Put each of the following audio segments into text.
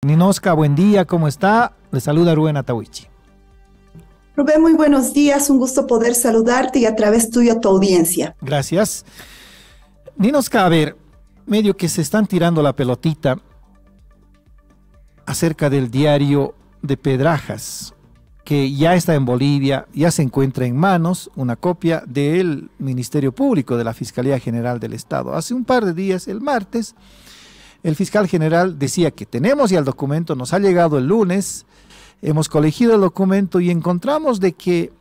Ninoska, buen día, ¿cómo está? Le saluda Rubén Atahuichi. Rubén, muy buenos días, un gusto poder saludarte y a través tuyo a tu audiencia. Gracias. Ninoska, a ver, medio que se están tirando la pelotita acerca del diario de Pedrajas, que ya está en Bolivia, ya se encuentra en manos una copia del Ministerio Público de la Fiscalía General del Estado. Hace un par de días, el martes, el fiscal general decía que tenemos ya el documento, nos ha llegado el lunes, hemos colegido el documento y encontramos de que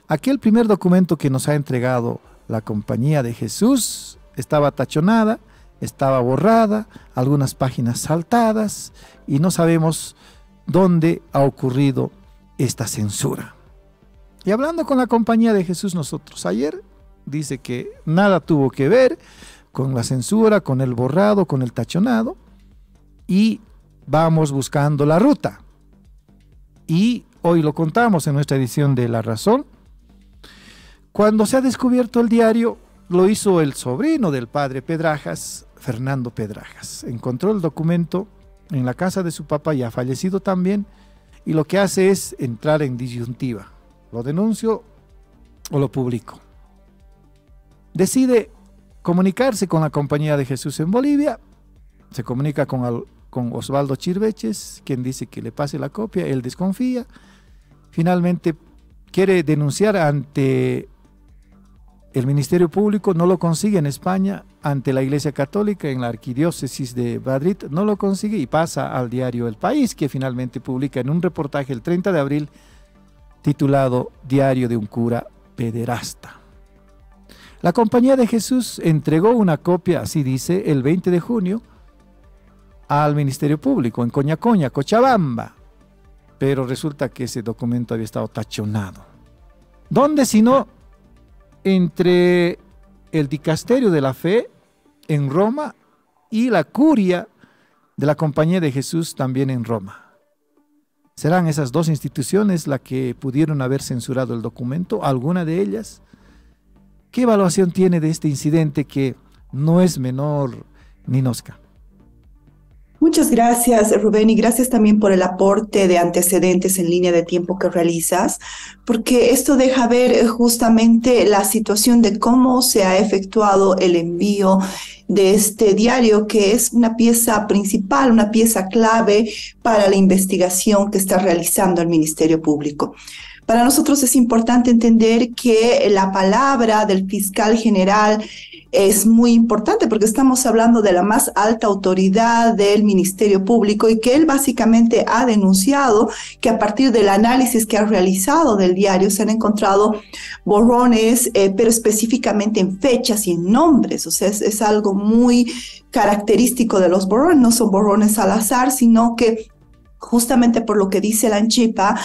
aquel primer documento que nos ha entregado la Compañía de Jesús estaba tachonada, estaba borrada, algunas páginas saltadas y no sabemos dónde ha ocurrido esta censura. Y hablando con la Compañía de Jesús nosotros ayer, dice que nada tuvo que ver con la censura, con el borrado, con el tachonado, y vamos buscando la ruta. Y hoy lo contamos en nuestra edición de La Razón. Cuando se ha descubierto el diario, lo hizo el sobrino del padre Pedrajas, Fernando Pedrajas. Encontró el documento en la casa de su papá, ya fallecido también, y lo que hace es entrar en disyuntiva. ¿Lo denuncio o lo publico? Decide comunicarse con la Compañía de Jesús en Bolivia, se comunica con Osvaldo Chirveches, quien dice que le pase la copia, él desconfía, finalmente quiere denunciar ante el Ministerio Público, no lo consigue en España, ante la Iglesia Católica en la Arquidiócesis de Madrid, no lo consigue y pasa al diario El País, que finalmente publica en un reportaje el 30 de abril titulado Diario de un cura pederasta. La Compañía de Jesús entregó una copia, así dice, el 20 de junio al Ministerio Público en Coñacoña, Cochabamba, pero resulta que ese documento había estado tachonado. ¿Dónde sino entre el Dicasterio de la Fe en Roma y la Curia de la Compañía de Jesús también en Roma? ¿Serán esas dos instituciones las que pudieron haber censurado el documento? ¿Alguna de ellas? ¿Qué evaluación tiene de este incidente que no es menor, Ninoska? Muchas gracias, Rubén, y gracias también por el aporte de antecedentes en línea de tiempo que realizas, porque esto deja ver justamente la situación de cómo se ha efectuado el envío de este diario, que es una pieza principal, una pieza clave para la investigación que está realizando el Ministerio Público. Para nosotros es importante entender que la palabra del fiscal general es muy importante porque estamos hablando de la más alta autoridad del Ministerio Público y que él básicamente ha denunciado que a partir del análisis que ha realizado del diario se han encontrado borrones, pero específicamente en fechas y en nombres. O sea, es algo muy característico de los borrones, no son borrones al azar, sino que justamente por lo que dice la ANCHIPA,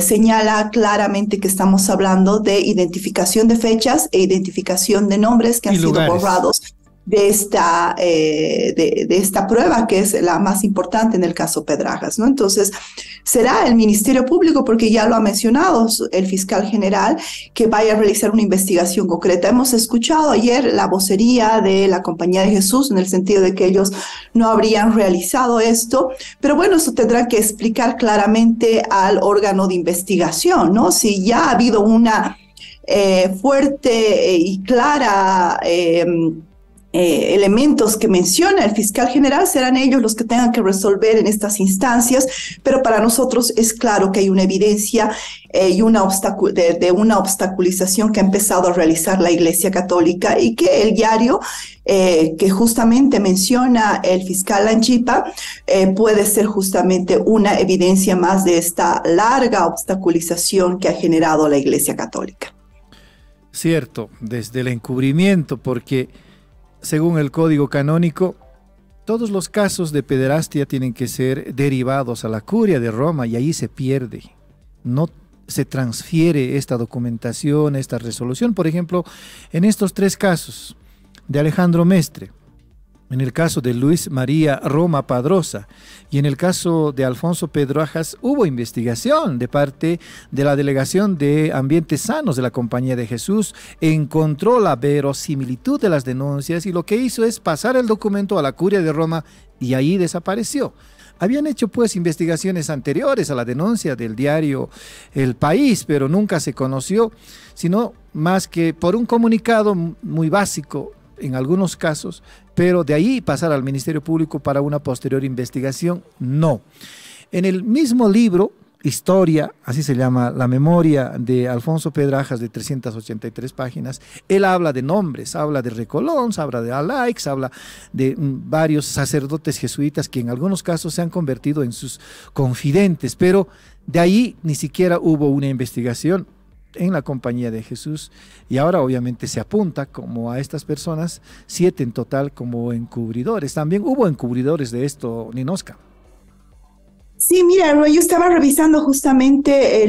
señala claramente que estamos hablando de identificación de fechas e identificación de nombres que han sido borrados de esta prueba, que es la más importante en el caso Pedrajas, ¿no? Entonces, será el Ministerio Público, porque ya lo ha mencionado el fiscal general, que vaya a realizar una investigación concreta. Hemos escuchado ayer la vocería de la Compañía de Jesús en el sentido de que ellos no habrían realizado esto, pero bueno, eso tendrá que explicar claramente al órgano de investigación, ¿no? Si ya ha habido una fuerte y clara elementos que menciona el fiscal general, serán ellos los que tengan que resolver en estas instancias, pero para nosotros es claro que hay una evidencia y una obstaculización que ha empezado a realizar la Iglesia Católica y que el diario que justamente menciona el fiscal Anchipa puede ser justamente una evidencia más de esta larga obstaculización que ha generado la Iglesia Católica. Cierto, desde el encubrimiento, porque según el Código Canónico, todos los casos de pederastia tienen que ser derivados a la Curia de Roma y ahí se pierde. No se transfiere esta documentación, esta resolución. Por ejemplo, en estos tres casos de Alejandro Mestre, en el caso de Luis María Roma Padrosa y en el caso de Alfonso Pedrajas, hubo investigación de parte de la Delegación de Ambientes Sanos de la Compañía de Jesús, encontró la verosimilitud de las denuncias y lo que hizo es pasar el documento a la Curia de Roma y ahí desapareció. Habían hecho pues investigaciones anteriores a la denuncia del diario El País, pero nunca se conoció, sino más que por un comunicado muy básico en algunos casos, pero de ahí pasar al Ministerio Público para una posterior investigación, no. En el mismo libro, Historia, así se llama, la memoria de Alfonso Pedrajas, de 383 páginas, él habla de nombres, habla de Recolons, habla de Alaix, habla de varios sacerdotes jesuitas que en algunos casos se han convertido en sus confidentes, pero de ahí ni siquiera hubo una investigación en la Compañía de Jesús, y ahora obviamente se apunta como a estas personas, 7 en total como encubridores. También hubo encubridores de esto, Ninosca. Sí, mira, yo estaba revisando justamente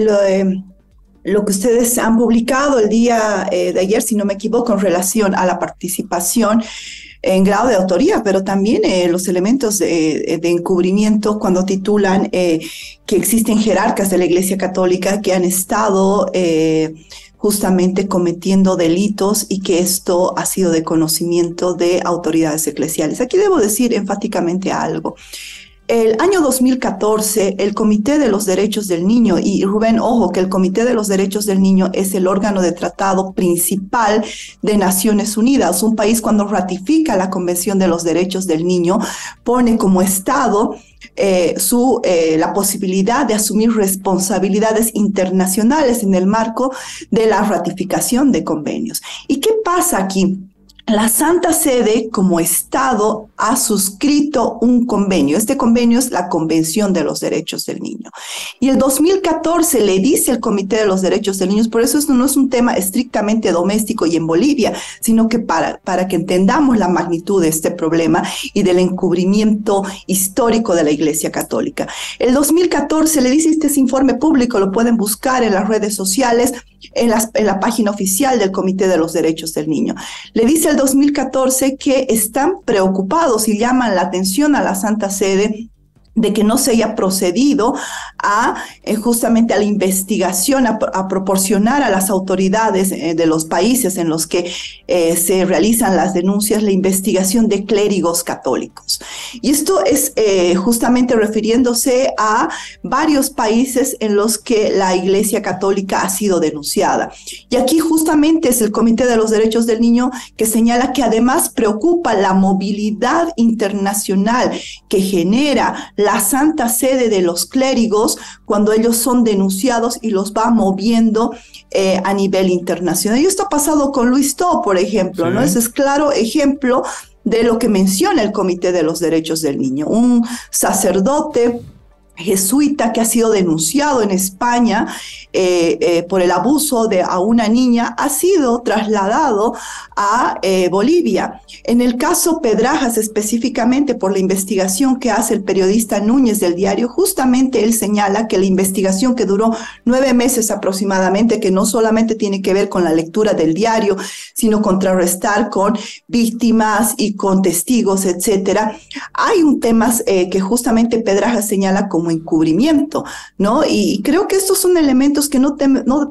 lo que ustedes han publicado el día de ayer, si no me equivoco, en relación a la participación en grado de autoría, pero también los elementos de encubrimiento cuando titulan que existen jerarcas de la Iglesia Católica que han estado justamente cometiendo delitos y que esto ha sido de conocimiento de autoridades eclesiales. Aquí debo decir enfáticamente algo. El año 2014, el Comité de los Derechos del Niño, y Rubén, ojo, que el Comité de los Derechos del Niño es el órgano de tratado principal de Naciones Unidas. Un país, cuando ratifica la Convención de los Derechos del Niño, pone como Estado la posibilidad de asumir responsabilidades internacionales en el marco de la ratificación de convenios. ¿Y qué pasa aquí? La Santa Sede, como Estado, ha suscrito un convenio. Este convenio es la Convención de los Derechos del Niño. Y el 2014 le dice el Comité de los Derechos del Niño, por eso esto no es un tema estrictamente doméstico y en Bolivia, sino que para que entendamos la magnitud de este problema y del encubrimiento histórico de la Iglesia Católica. El 2014 le dice, este es informe público, lo pueden buscar en las redes sociales, en la página oficial del Comité de los Derechos del Niño. Le dice el 2014 que están preocupados y llaman la atención a la Santa Sede de que no se haya procedido a justamente a la investigación, a proporcionar a las autoridades de los países en los que se realizan las denuncias, la investigación de clérigos católicos. Y esto es justamente refiriéndose a varios países en los que la Iglesia Católica ha sido denunciada. Y aquí justamente es el Comité de los Derechos del Niño que señala que además preocupa la movilidad internacional que genera la Santa Sede de los clérigos cuando ellos son denunciados y los va moviendo a nivel internacional. Y esto ha pasado con Luis To, por ejemplo, sí, ¿no? Ese es claro ejemplo de lo que menciona el Comité de los Derechos del Niño. Un sacerdote jesuita que ha sido denunciado en España por el abuso a una niña, ha sido trasladado a Bolivia. En el caso Pedrajas, específicamente por la investigación que hace el periodista Núñez del diario, justamente él señala que la investigación, que duró 9 meses aproximadamente, que no solamente tiene que ver con la lectura del diario, sino contrarrestar con víctimas y con testigos, etcétera. Hay un tema que justamente Pedrajas señala como encubrimiento, ¿no? Y creo que estos son elementos que no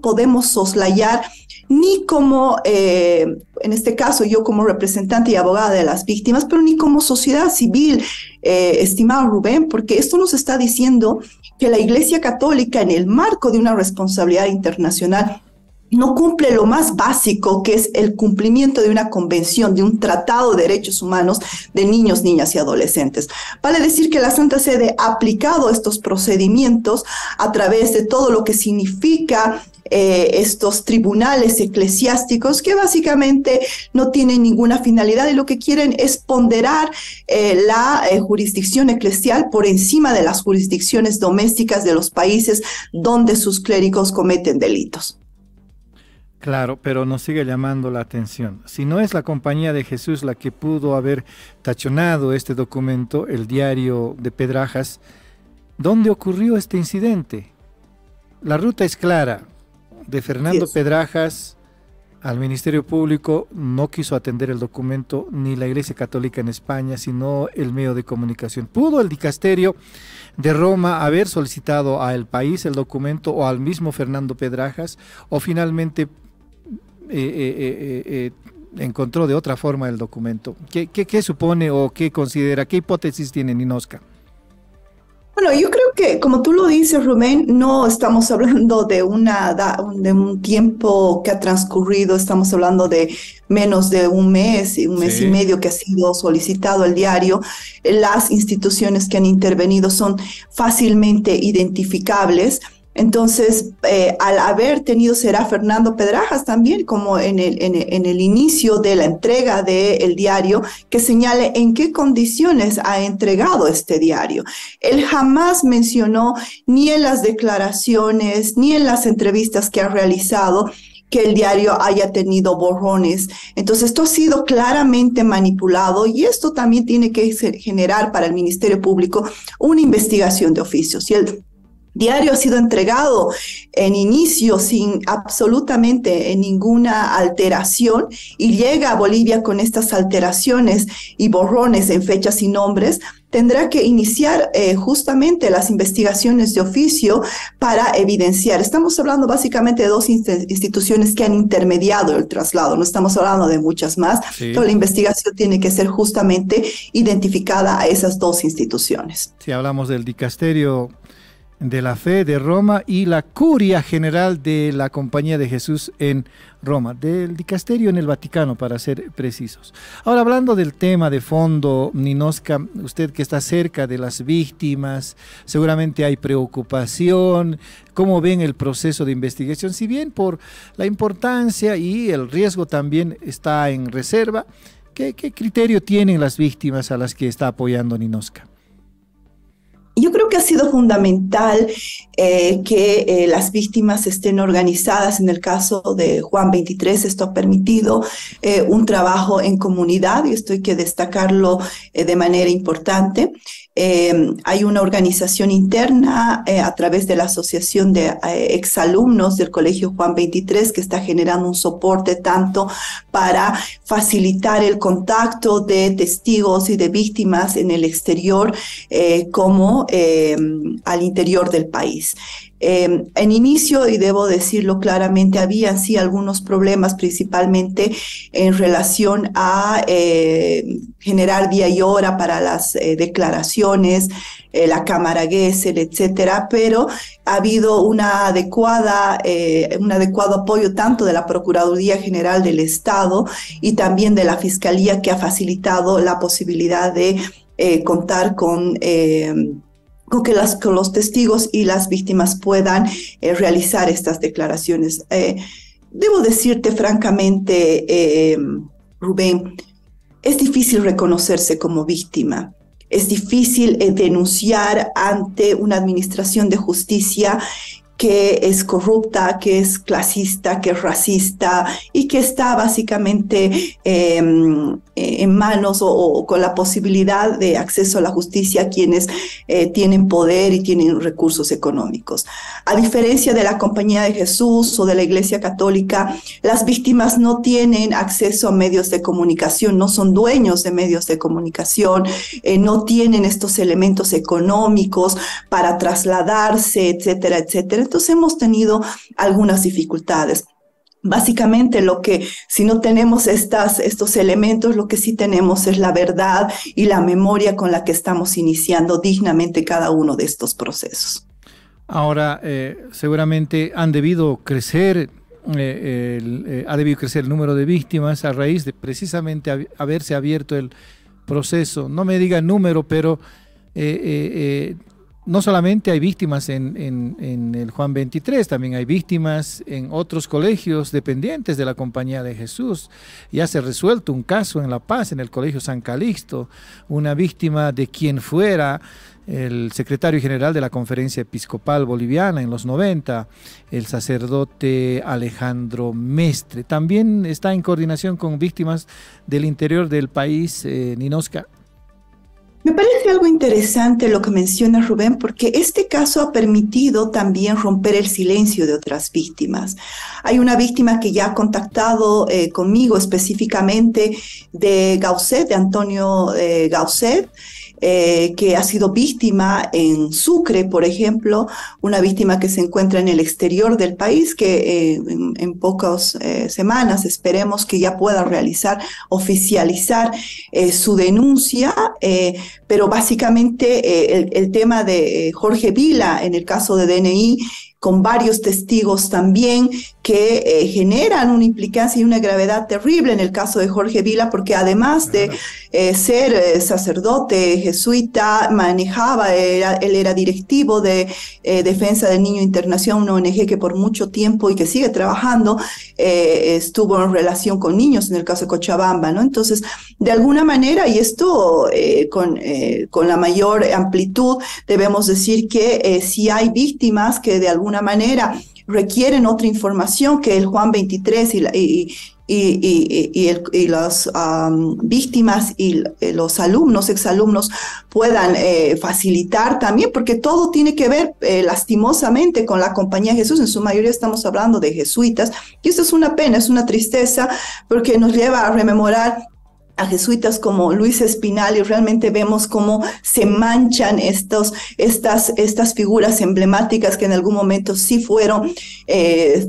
podemos soslayar, ni como, en este caso, yo como representante y abogada de las víctimas, pero ni como sociedad civil, estimado Rubén, porque esto nos está diciendo que la Iglesia Católica, en el marco de una responsabilidad internacional, no cumple lo más básico, que es el cumplimiento de una convención, de un tratado de derechos humanos de niños, niñas y adolescentes. Vale decir que la Santa Sede ha aplicado estos procedimientos a través de todo lo que significa estos tribunales eclesiásticos, que básicamente no tienen ninguna finalidad y lo que quieren es ponderar la jurisdicción eclesial por encima de las jurisdicciones domésticas de los países donde sus clérigos cometen delitos. Claro, pero nos sigue llamando la atención. Si no es la Compañía de Jesús la que pudo haber tachonado este documento, el diario de Pedrajas, ¿dónde ocurrió este incidente? La ruta es clara. De Fernando Pedrajas al Ministerio Público no quiso atender el documento ni la Iglesia Católica en España, sino el medio de comunicación. ¿Pudo el dicasterio de Roma haber solicitado a El País el documento o al mismo Fernando Pedrajas, o finalmente encontró de otra forma el documento? ¿Qué supone o qué considera, qué hipótesis tiene Ninosca? Bueno, yo creo que, como tú lo dices, Rubén, no estamos hablando de de un tiempo que ha transcurrido, estamos hablando de menos de un mes y Sí. medio que ha sido solicitado el diario. Las instituciones que han intervenido son fácilmente identificables. Entonces, al haber tenido, será Fernando Pedrajas también, como en el inicio de la entrega del diario, que señale en qué condiciones ha entregado este diario. Él jamás mencionó, ni en las declaraciones, ni en las entrevistas que ha realizado, que el diario haya tenido borrones. Entonces, esto ha sido claramente manipulado y esto también tiene que generar para el Ministerio Público una investigación de oficio. Si el diario ha sido entregado en inicio sin absolutamente ninguna alteración y llega a Bolivia con estas alteraciones y borrones en fechas y nombres, tendrá que iniciar justamente las investigaciones de oficio para evidenciar. Estamos hablando básicamente de dos instituciones que han intermediado el traslado, no estamos hablando de muchas más. Sí. Toda la investigación tiene que ser justamente identificada a esas dos instituciones. Si hablamos del Dicasterio de la Fe de Roma y la Curia General de la Compañía de Jesús en Roma, del dicasterio en el Vaticano, para ser precisos. Ahora, hablando del tema de fondo, Ninosca, usted que está cerca de las víctimas, seguramente hay preocupación. ¿Cómo ven el proceso de investigación? Si bien por la importancia y el riesgo también está en reserva, ¿qué criterio tienen las víctimas a las que está apoyando Ninosca? Yo creo que ha sido fundamental que las víctimas estén organizadas. En el caso de Juan 23, esto ha permitido un trabajo en comunidad y esto hay que destacarlo de manera importante. Hay una organización interna a través de la Asociación de Exalumnos del Colegio Juan 23 que está generando un soporte tanto para facilitar el contacto de testigos y de víctimas en el exterior como al interior del país. En inicio, y debo decirlo claramente, había sí algunos problemas, principalmente en relación a generar día y hora para las declaraciones, la Cámara Gesell, etcétera, pero ha habido un adecuado apoyo tanto de la Procuraduría General del Estado y también de la Fiscalía, que ha facilitado la posibilidad de contar con que los testigos y las víctimas puedan realizar estas declaraciones. Debo decirte francamente, Rubén, es difícil reconocerse como víctima. Es difícil denunciar ante una administración de justicia que es corrupta, que es clasista, que es racista y que está básicamente en manos o con la posibilidad de acceso a la justicia a quienes tienen poder y tienen recursos económicos. A diferencia de la Compañía de Jesús o de la Iglesia Católica, las víctimas no tienen acceso a medios de comunicación, no son dueños de medios de comunicación, no tienen estos elementos económicos para trasladarse, etcétera, etcétera. Entonces hemos tenido algunas dificultades. Básicamente si no tenemos estos elementos, lo que sí tenemos es la verdad y la memoria con la que estamos iniciando dignamente cada uno de estos procesos. Ahora, seguramente han debido crecer, ha debido crecer el número de víctimas a raíz de precisamente haberse abierto el proceso. No me diga número, pero no solamente hay víctimas en el Juan 23, también hay víctimas en otros colegios dependientes de la Compañía de Jesús. Ya se ha resuelto un caso en La Paz, en el Colegio San Calixto, una víctima de quien fuera el secretario general de la Conferencia Episcopal Boliviana en los 90, el sacerdote Alejandro Mestre. También está en coordinación con víctimas del interior del país, Ninosca. Me parece algo interesante lo que menciona Rubén, porque este caso ha permitido también romper el silencio de otras víctimas. Hay una víctima que ya ha contactado conmigo específicamente de Gausset, de Antonio Gausset, que ha sido víctima en Sucre, por ejemplo, una víctima que se encuentra en el exterior del país, que en pocas semanas esperemos que ya pueda oficializar su denuncia, pero básicamente el tema de Jorge Vila, en el caso de DNI, con varios testigos también que generan una implicancia y una gravedad terrible en el caso de Jorge Vila, porque además de ser sacerdote jesuita, él era directivo de Defensa del Niño Internacional, una ONG que por mucho tiempo y que sigue trabajando, estuvo en relación con niños en el caso de Cochabamba, ¿no? Entonces, de alguna manera, y esto con la mayor amplitud, debemos decir que si hay víctimas que de alguna manera requieren otra información que el Juan 23 y las víctimas y los alumnos, exalumnos puedan facilitar también, porque todo tiene que ver lastimosamente con la Compañía de Jesús. En su mayoría estamos hablando de jesuitas, y esto es una pena, es una tristeza, porque nos lleva a rememorar a jesuitas como Luis Espinal, y realmente vemos cómo se manchan estas figuras emblemáticas que en algún momento sí fueron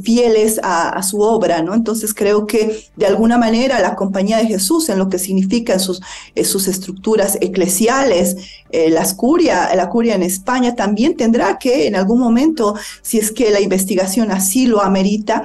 fieles a su obra, ¿no? Entonces creo que de alguna manera la Compañía de Jesús, en lo que significa en sus estructuras eclesiales, la curia en España también tendrá que en algún momento, si es que la investigación así lo amerita,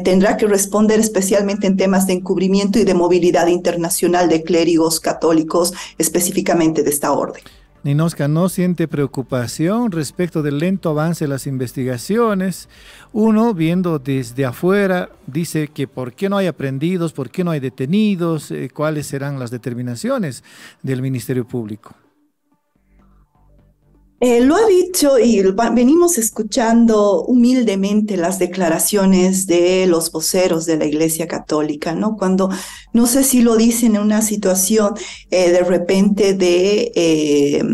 tendrá que responder especialmente en temas de encubrimiento y de movilidad internacional de clérigos católicos, específicamente de esta orden. Ninosca, ¿no siente preocupación respecto del lento avance de las investigaciones? Uno, viendo desde afuera, dice que ¿por qué no hay aprendidos? ¿Por qué no hay detenidos? ¿Cuáles serán las determinaciones del Ministerio Público? Lo ha dicho y venimos escuchando humildemente las declaraciones de los voceros de la Iglesia Católica, ¿no? Cuando, no sé si lo dicen en una situación de repente de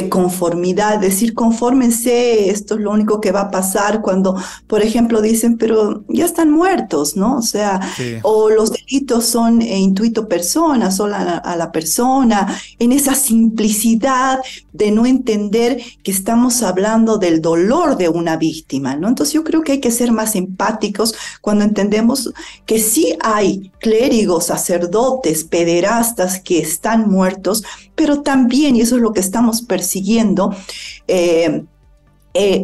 conformidad, decir confórmense, esto es lo único que va a pasar, cuando, por ejemplo, dicen, pero ya están muertos, ¿no? O sea, sí. O los delitos son intuito persona, solo a la persona, en esa simplicidad de no entender que estamos hablando del dolor de una víctima, ¿no? Entonces yo creo que hay que ser más empáticos cuando entendemos que sí hay clérigos, sacerdotes, pederastas que están muertos, pero también, y eso es lo que estamos persiguiendo,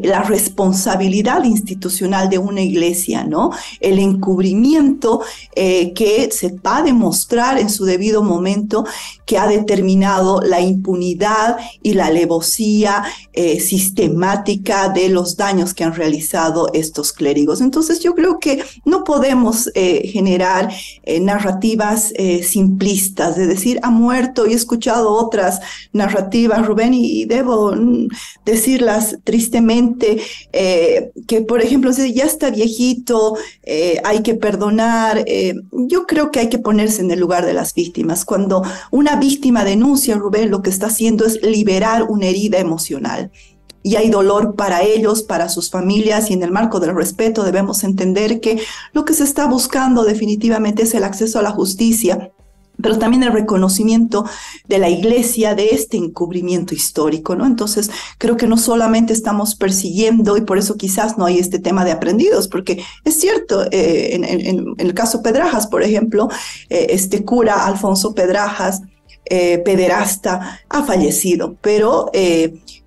la responsabilidad institucional de una iglesia, ¿no? El encubrimiento que se va a demostrar en su debido momento, que ha determinado la impunidad y la alevosía sistemática de los daños que han realizado estos clérigos. Entonces yo creo que no podemos generar narrativas simplistas, de decir, ha muerto, y he escuchado otras narrativas, Rubén, y debo decirlas tristemente, que por ejemplo, ya está viejito, hay que perdonar. Yo creo que hay que ponerse en el lugar de las víctimas. Cuando una víctima denuncia, Rubén, lo que está haciendo es liberar una herida emocional. Y hay dolor para ellos, para sus familias, y en el marco del respeto debemos entender que lo que se está buscando definitivamente es el acceso a la justicia, pero también el reconocimiento de la iglesia de este encubrimiento histórico, ¿no? Entonces, creo que no solamente estamos persiguiendo, y por eso quizás no hay este tema de aprendidos, porque es cierto, en el caso Pedrajas, por ejemplo, este cura Alfonso Pedrajas, pederasta, ha fallecido, pero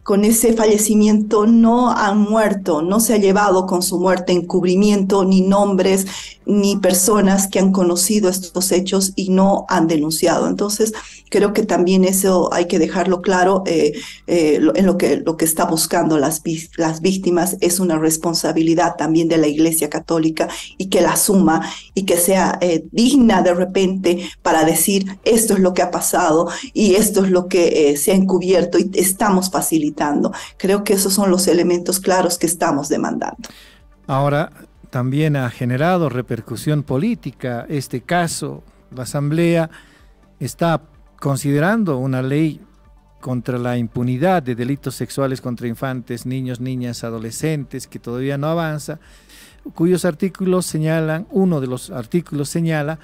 con ese fallecimiento no han muerto, no se ha llevado con su muerte encubrimiento, ni nombres, ni personas que han conocido estos hechos y no han denunciado. Entonces, creo que también eso hay que dejarlo claro, en lo que está buscando las víctimas es una responsabilidad también de la Iglesia Católica, y que la asuma y que sea digna de repente para decir esto es lo que ha pasado y esto es lo que se ha encubierto y estamos facilitando. Creo que esos son los elementos claros que estamos demandando. Ahora, también ha generado repercusión política este caso. La Asamblea está considerando una ley contra la impunidad de delitos sexuales contra infantes, niños, niñas, adolescentes, que todavía no avanza, cuyos artículos señalan, uno de los artículos señala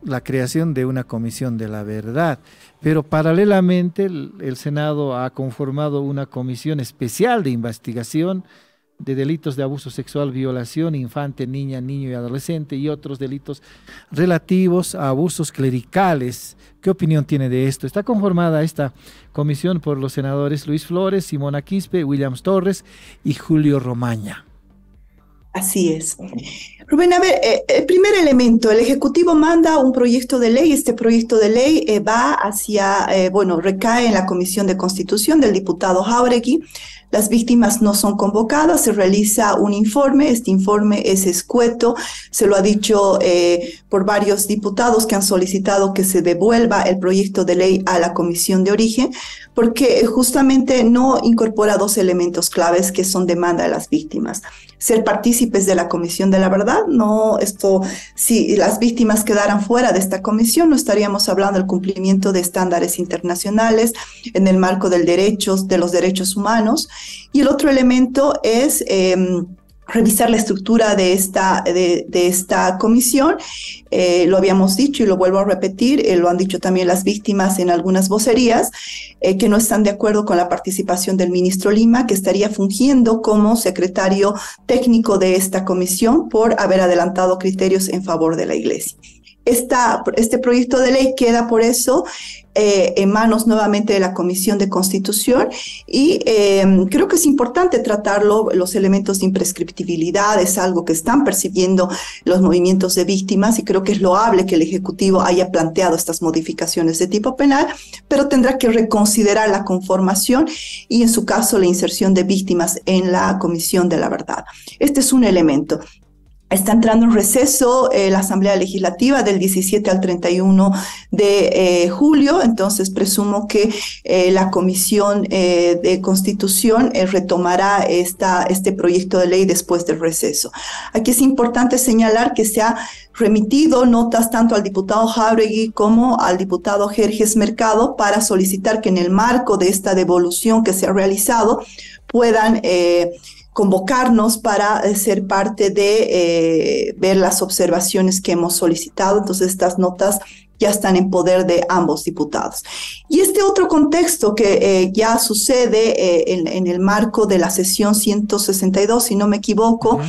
la creación de una comisión de la verdad. Pero paralelamente el Senado ha conformado una comisión especial de investigación de delitos de abuso sexual, violación, infante, niña, niño y adolescente y otros delitos relativos a abusos clericales. ¿Qué opinión tiene de esto? Está conformada esta comisión por los senadores Luis Flores, Simona Quispe, Williams Torres y Julio Romaña. Así es. Rubén, a ver, el primer elemento, el Ejecutivo manda un proyecto de ley, este proyecto de ley va hacia, recae en la Comisión de Constitución del diputado Jáuregui. Las víctimas no son convocadas, se realiza un informe, este informe es escueto, se lo ha dicho por varios diputados que han solicitado que se devuelva el proyecto de ley a la comisión de origen, porque justamente no incorpora dos elementos claves que son demanda de las víctimas. Ser partícipes de la Comisión de la Verdad, si las víctimas quedaran fuera de esta comisión, no estaríamos hablando del cumplimiento de estándares internacionales en el marco de los derechos humanos. Y el otro elemento es revisar la estructura de esta comisión. Lo habíamos dicho y lo vuelvo a repetir, lo han dicho también las víctimas en algunas vocerías, que no están de acuerdo con la participación del ministro Lima, que estaría fungiendo como secretario técnico de esta comisión por haber adelantado criterios en favor de la Iglesia. Este proyecto de ley queda por eso en manos nuevamente de la Comisión de Constitución y creo que es importante tratarlo. Los elementos de imprescriptibilidad es algo que están percibiendo los movimientos de víctimas y creo que es loable que el Ejecutivo haya planteado estas modificaciones de tipo penal, pero tendrá que reconsiderar la conformación y en su caso la inserción de víctimas en la Comisión de la Verdad. Este es un elemento. Está entrando en receso la Asamblea Legislativa del 17 al 31 de julio, entonces presumo que la Comisión de Constitución retomará este proyecto de ley después del receso. Aquí es importante señalar que se ha remitido notas tanto al diputado Jáuregui como al diputado Jerjes Mercado para solicitar que en el marco de esta devolución que se ha realizado puedan convocarnos para ser parte de ver las observaciones que hemos solicitado. Entonces estas notas ya están en poder de ambos diputados. Y este otro contexto que ya sucede en el marco de la sesión 162, si no me equivoco,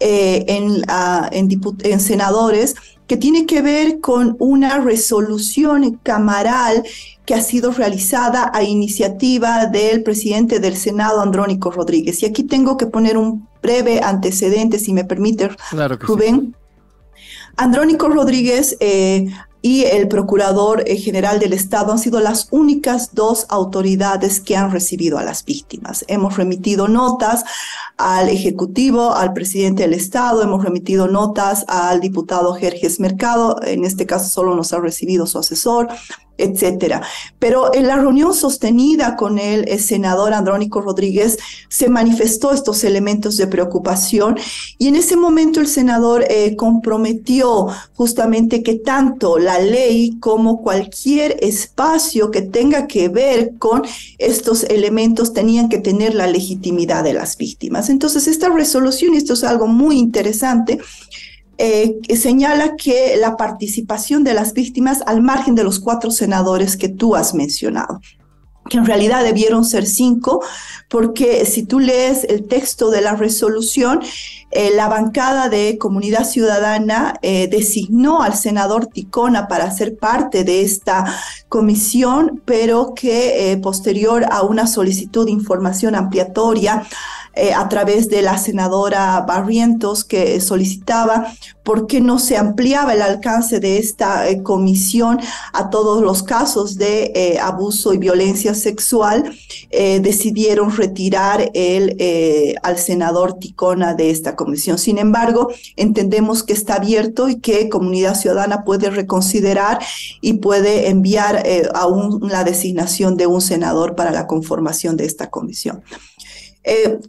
en senadores, que tiene que ver con una resolución camaral que ha sido realizada a iniciativa del presidente del Senado, Andrónico Rodríguez. Y aquí tengo que poner un breve antecedente, si me permite, claro que Rubén. Sí. Andrónico Rodríguez y el Procurador General del Estado han sido las únicas dos autoridades que han recibido a las víctimas. Hemos remitido notas al Ejecutivo, al presidente del Estado, hemos remitido notas al diputado Jerjes Mercado, en este caso solo nos ha recibido su asesor, etcétera. Pero en la reunión sostenida con el senador Andrónico Rodríguez se manifestó estos elementos de preocupación y en ese momento el senador comprometió justamente que tanto la ley como cualquier espacio que tenga que ver con estos elementos tenían que tener la legitimidad de las víctimas. Entonces esta resolución, y esto es algo muy interesante, señala que la participación de las víctimas al margen de los 4 senadores que tú has mencionado, que en realidad debieron ser 5, porque si tú lees el texto de la resolución, la bancada de Comunidad Ciudadana designó al senador Ticona para ser parte de esta comisión, pero que posterior a una solicitud de información ampliatoria a través de la senadora Barrientos, que solicitaba por qué no se ampliaba el alcance de esta comisión a todos los casos de abuso y violencia sexual, decidieron retirar al senador Ticona de esta comisión. Sin embargo, entendemos que está abierto y que Comunidad Ciudadana puede reconsiderar y puede enviar aún la designación de un senador para la conformación de esta comisión.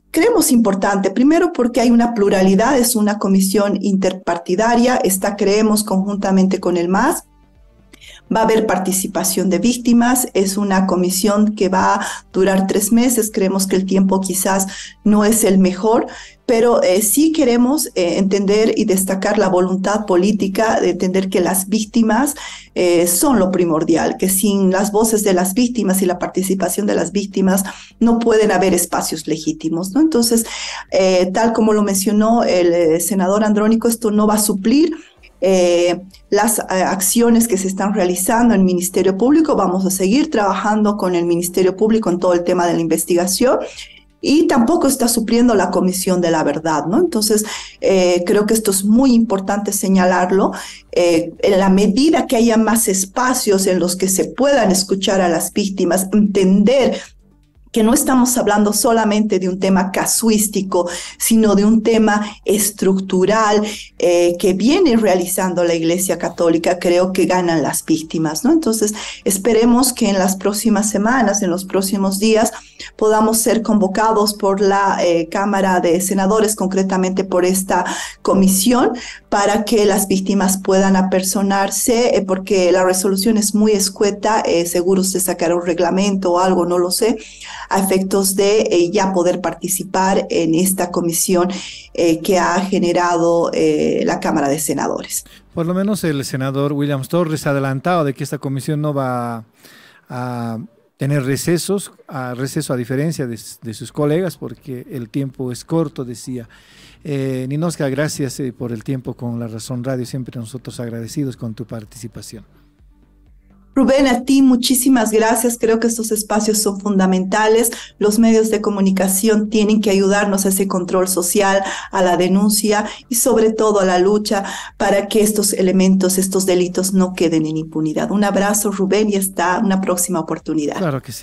Creemos importante, primero porque hay una pluralidad, es una comisión interpartidaria, creemos conjuntamente con el MAS, Va a haber participación de víctimas. Es una comisión que va a durar 3 meses. Creemos que el tiempo quizás no es el mejor, pero sí queremos entender y destacar la voluntad política de entender que las víctimas son lo primordial, que sin las voces de las víctimas y la participación de las víctimas no pueden haber espacios legítimos, ¿no? Entonces, tal como lo mencionó el senador Andrónico, esto no va a suplir las acciones que se están realizando en el Ministerio Público. Vamos a seguir trabajando con el Ministerio Público en todo el tema de la investigación. Y tampoco está supliendo la Comisión de la Verdad, ¿no? Entonces, creo que esto es muy importante señalarlo. En la medida que haya más espacios en los que se puedan escuchar a las víctimas, entender que no estamos hablando solamente de un tema casuístico, sino de un tema estructural que viene realizando la Iglesia Católica, creo que ganan las víctimas, ¿no? Entonces, esperemos que en las próximas semanas, en los próximos días, podamos ser convocados por la Cámara de Senadores, concretamente por esta comisión, para que las víctimas puedan apersonarse, porque la resolución es muy escueta, seguro se sacará un reglamento o algo, no lo sé, a efectos de ya poder participar en esta comisión que ha generado la Cámara de Senadores. Por lo menos el senador Williams Torres ha adelantado de que esta comisión no va a tener receso a diferencia de sus colegas, porque el tiempo es corto, decía. Ninoshka, gracias por el tiempo con La Razón Radio, siempre nosotros agradecidos con tu participación. Rubén, a ti muchísimas gracias. Creo que estos espacios son fundamentales. Los medios de comunicación tienen que ayudarnos a ese control social, a la denuncia y sobre todo a la lucha para que estos elementos, estos delitos no queden en impunidad. Un abrazo, Rubén, y hasta una próxima oportunidad. Claro que sí.